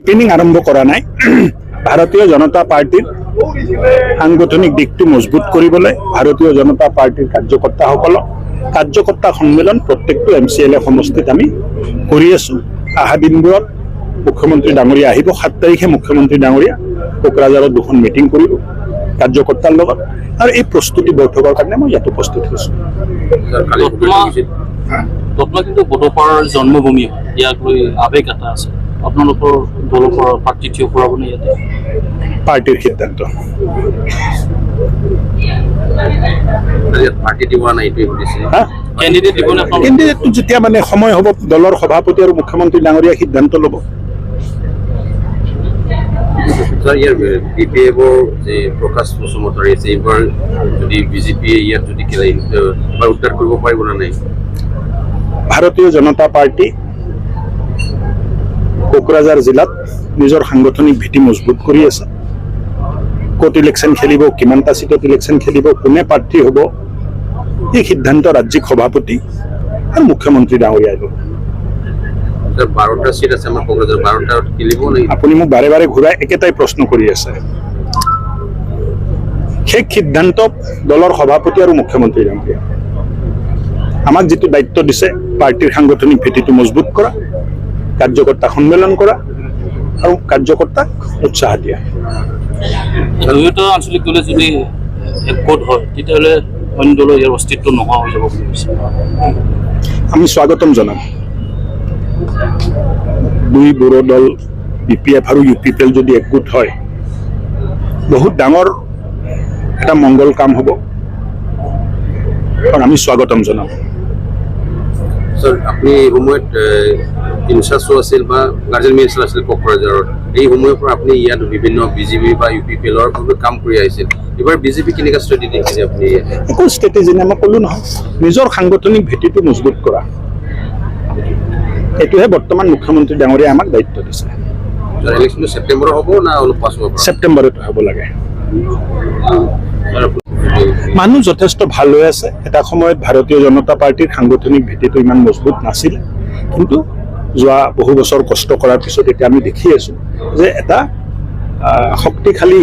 Campaigning আৰম্ভ কৰা নাই ভাৰতীয় জনতা পাৰ্টিৰ সাংগঠনিক দিকটো মজবুত কৰিবলৈ ভাৰতীয় জনতা পাৰ্টিৰ কাৰ্যকৰ্তাসকলক কাৰ্যকৰ্তা সন্মিলন প্ৰত্যেকটো MCLA সমষ্টিত আমি কৰি আছো আহা দিনবোৰত মুখ্যমন্ত্ৰী ডাঙৰীয়া আহিব 7 তাৰিখে মুখ্যমন্ত্ৰী ডাঙৰীয়া কোকৰাঝাৰত দুখন মিটিং কৰিব কাৰ্যকৰ্তাৰ লগত আৰু এই প্ৰস্তুতি বৈঠকৰ কাৰণে মই ইয়াত উপস্থিত হৈছো দত্মা কিন্তু বড়োপাৰাৰ জন্মভূমি ইয়াক লৈ আবেগ এটা আছে আপোনালোকৰ দলৰ পৰা প্ৰাৰ্থী থিয় কৰাব নে ইয়াতে পাৰ্টিৰ সিদ্ধান্ত পাৰ্টি দিব নাই এইটোৱে সুধিছে কেণ্ডিডেট দিব না কেণ্ডিডেটটো যেতিয়া মানে সময় হ'ব দলৰ সভাপতি আৰু মুখ্যমন্ত্ৰী ডাঙৰীয়া সিদ্ধান্ত ল'ব ইয়াৰ BPFৰ যে প্ৰকাশ বসুমতাৰী আছে এইবাৰ যদি বিজেপি ইয়াত যদি এবাৰ উদ্ধাৰ কৰিব পাৰিব না নাই ভাৰতীয় জনতা পাৰ্টি কোকৰাঝাৰ জিলাত নিজৰ সাংগঠনিক ভিত্তি মজবুত কৰি আছে ক'ত ইলেকশ্যন খেলিব কিমানটা সিটত ইলেকশ্যন খেলিব কোনে প্ৰাৰ্থী হ'ব এই সিদ্ধান্ত ৰাজ্যিক সভাপতি আৰু মুখ্যমন্ত্ৰী ডাঙৰীয়াই ল'ব 12টা সিট আছে আমাৰ কোকৰাঝাৰ 12টা খেলিব নাই আপুনি মোক বাৰে বাৰে ঘূৰাই একেটাই প্ৰশ্ন কৰি আছে সেই সিদ্ধান্ত দলৰ সভাপতি আৰু মুখ্যমন্ত্ৰী ডাঙৰীয়া আমাক যেটো দায়িত্ব দিছে পাৰ্টিৰ সাংগঠনিক ভিত্তিটো মজবুত কৰা কাৰ্যকৰ্তা সন্মিলন কৰা আৰু কাৰ্যকৰ্তাক উৎসাহ দিয়া দুয়োটা আঞ্চলিক দলে যদি একগোট হয় তেতিয়াহ'লে অন্য দলৰ ইয়াৰ অস্তিত্ব নোহোৱা হৈ যাব আমি স্বাগতম জনাম দুই বড়ো দল BPF আৰু UPPL যদি একগোট হয় বহুত ডাঙৰ এটা মংগল কাম হ'ব আৰু আমি স্বাগতম জনাম স্যাৰ আপনি এই সময়ত ইনচাৰ্জো আছিল বা গাৰ্জেন মিনিষ্টাৰ আছিল কোকৰাঝাৰত এই সময়ৰ পৰা আপুনি ইয়াত বিভিন্ন বিজেপি বা UPPLৰ বাবে কাম কৰি আহিছিল এবাৰ বিজেপি কেনেকুৱা ষ্ট্ৰেটেজি দেখিছে আপুনি একো ষ্ট্ৰেটেজি নাই মই ক'লো নহয় নিজৰ সাংগঠনিক ভিত্তিটো মজবুত কৰা এইটোহে বৰ্তমান মুখ্যমন্ত্ৰী ডাঙৰীয়াই আমাক দায়িত্ব দিছে ইলেকশ্যনটো ছেপ্টেম্বৰত হ'ব না অলপ পাছত হ'ব ছেপ্টেম্বৰতে হ'ব লাগে মানুহ যথেষ্ট ভাল হৈ আছে এটা সময়ত ভাৰতীয় জনতা পাৰ্টিৰ সাংগঠনিক ভিত্তিটো ইমান মজবুত নাছিল কিন্তু যোৱা বহু বছৰ কষ্ট কৰাৰ পিছত এতিয়া আমি দেখি আছো যে এটা শক্তিশালী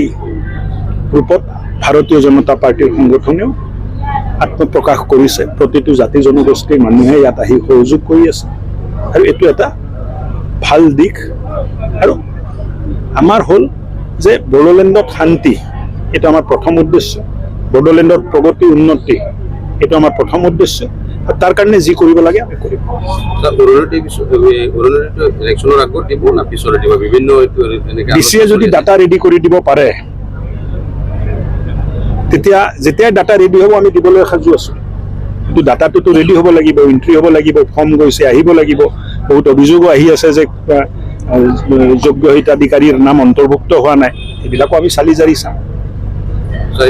ৰূপত ভাৰতীয় জনতা পাৰ্টিৰ সংগঠনেও আত্মপ্ৰকাশ কৰিছে প্ৰতিটো জাতি জনগোষ্ঠীৰ মানুহে ইয়াত আহি সহযোগ কৰি আছে আৰু এইটো এটা ভাল দিশ আৰু আমাৰ হ'ল যে বড়োলেণ্ডত শান্তি এটা আমাৰ প্ৰথম উদ্দেশ্য বড়োলেণ্ডৰ প্ৰগতি উন্নতি এটা আমাৰ প্ৰথম উদ্দেশ্য তাৰ কাৰণে যি কৰিব লাগে আমি কৰিম ইলেকশ্যনৰ আগত দিব না পিছৰে দিব বিভিন্ন ডিচিয়ে যদি ডাটা ৰেডি কৰি দিব পাৰে তেতিয়া যেতিয়া ডাটা ৰেডি হ'ব আমি দিবলৈ সাজু আছো কিন্তু ডাটাটোতো ৰেডি হ'ব লাগিব এন্ট্ৰি হ'ব লাগিব ফৰ্ম গৈছে আহিব লাগিব বহুত অভিযোগো আহি আছে যে যোগ্য হিতাধিকাৰীৰ নাম অন্তৰ্ভুক্ত হোৱা নাই এইবিলাকো আমি চালি জাৰি চাম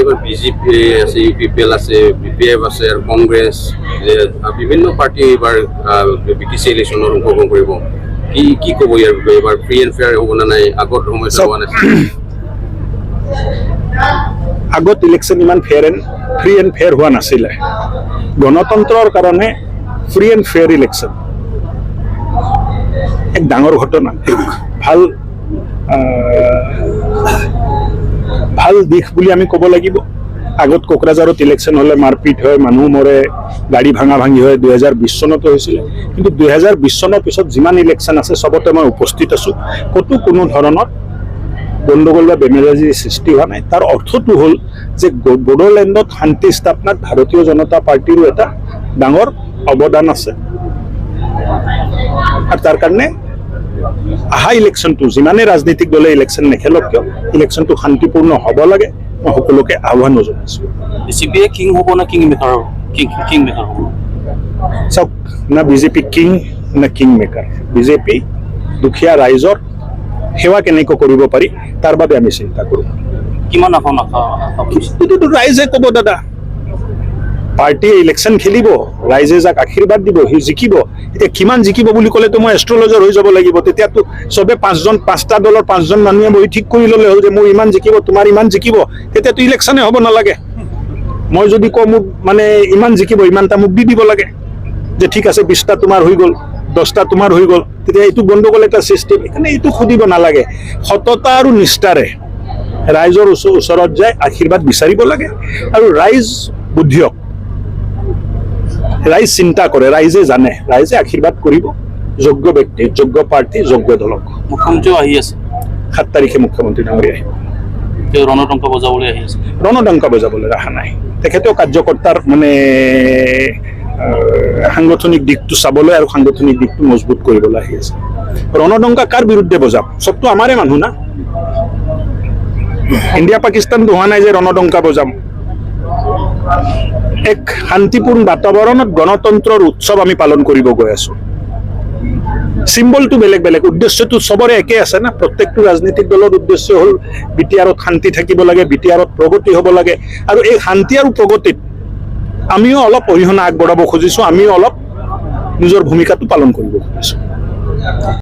এবাৰ বিজেপি আছে UPPL আছে BPF আছে আৰ কংগ্ৰেস বিভিন্ন পাৰ্টি এবাৰ BTC ইলেকশনৰ অংশগ্ৰহণ কৰিব কি ক'ব ইয়াৰ বিষয়ে এবাৰ ফ্ৰী এণ্ড ফেয়াৰ হ'ব না নাই আগত সময় হোৱা নাছিল আগত ইলেকশ্যন ইমান ফ্ৰী এণ্ড ফেয়াৰ হোৱা নাছিলে গণতন্ত্ৰৰ কাৰণে ফ্ৰী এণ্ড ফেয়াৰ ইলেকশ্যন এক ডাঙৰ ঘটনা ভাল দিশ বুলি আমি ক'ব লাগিব আগত কোকৰাঝাৰত ইলেকশ্যন হ'লে মাৰপিট হয় মানুহ মৰে গাড়ী ভাঙা ভাঙি হয় 2020 চনতো হৈছিলে কিন্তু 2020 চনৰ পিছত যিমান ইলেকশ্যন আছে সবতে মই উপস্থিত আছো ক'তো কোনো ধৰণৰ গণ্ডগোল বা বেমেজাজি সৃষ্টি হোৱা নাই তাৰ অৰ্থটো হ'ল যে বড়োলেণ্ডত শান্তি স্থাপনাত ভাৰতীয় জনতা পাৰ্টিৰো এটা ডাঙৰ অৱদান আছে আৰু তাৰ কাৰণে আহা ইলেকশ্যনটো যিমানে ৰাজনৈতিক দলে ইলেকশ্যন নেখেলক কিয় ইলেকশ্যনটো শান্তিপূৰ্ণ হ'ব লাগে মই সকলোকে আহ্বান জনাইছো বিজেপিয়ে কিং হ'ব না কিং মেকাৰ হ'ব কিং মেকাৰ হ'ব চাওক না বিজেপি কিং না কিং মেকাৰ বিজেপি দুখীয়া ৰাইজৰ সেৱা কেনেকৈ কৰিব পাৰি তাৰ বাবে আমি চিন্তা কৰোঁ কিমান আসন এইটোতো ৰাইজে ক'ব দাদা পাৰ্টিয়ে ইলেকশ্যন খেলিব ৰাইজে যাক আশীৰ্বাদ দিব সি জিকিব এতিয়া কিমান জিকিব বুলি ক'লেতো মই এষ্ট্ৰলজাৰ হৈ যাব লাগিব তেতিয়াতো চবে পাঁচটা দলৰ পাঁচজন মানুহে বহি ঠিক কৰি ল'লে হ'ল যে মোৰ ইমান জিকিব তোমাৰ ইমান জিকিব তেতিয়াতো ইলেকশ্যনে হ'ব নালাগে মই যদি কওঁ মোক মানে ইমান জিকিব ইমানটা মোক দি দিব লাগে যে ঠিক আছে 20টা তোমাৰ হৈ গ'ল 10টা তোমাৰ হৈ গ'ল, তেতিয়া এইটো গণ্ডগোল এটা সৃষ্টি। সেইকাৰণে এইটো সুধিব নালাগে, সততা আৰু নিষ্ঠাৰে ৰাইজৰ ওচৰত যায় আশীৰ্বাদ বিচাৰিব লাগে। আৰু ৰাইজ বুদ্ধিয়ক, ৰাইজ চিন্তা কৰে, ৰাইজে জানে, ৰাইজে আশীৰ্বাদ কৰিব যোগ্য ব্যক্তি, যোগ্য প্ৰাৰ্থী, যোগ্য দলক। মুখ্যমন্ত্ৰীও আহি আছে, 7 তাৰিখে মুখ্যমন্ত্ৰী ডাঙৰীয়া আহিব। তেওঁ ৰণডংক বজাবলৈ আহি আছে। ৰণডংকা বজাবলৈ অহা নাই, তেখেতেও কাৰ্যকৰ্তাৰ মানে সাংগঠনিক দিশটো চাবলৈ আৰু সাংগঠনিক দিশটো মজবুত কৰিবলৈ আহি আছে। ৰণডংকা কাৰ বিৰুদ্ধে বজাম? চবতো আমাৰে মানুহ না। ইণ্ডিয়া পাকিস্তানটো হোৱা নাই যে ৰণডংকা বজাম। এক শান্তিপূৰ্ণ বাতাবৰণত গণতন্ত্ৰৰ উৎসৱ আমি পালন কৰিব গৈ আছো। চিম্বলটো বেলেগ বেলেগ, উদ্দেশ্যটো চবৰে একে আছে না। প্ৰত্যেকটো ৰাজনৈতিক দলৰ উদ্দেশ্য হ'ল বিটিআৰত শান্তি থাকিব লাগে, বিটিআৰত প্ৰগতি হ'ব লাগে। আৰু এই শান্তি আৰু প্ৰগতিত আমিও অলপ অৰিহণা আগবঢ়াব খুজিছোঁ, আমিও অলপ নিজৰ ভূমিকাটো পালন কৰিব খুজিছোঁ।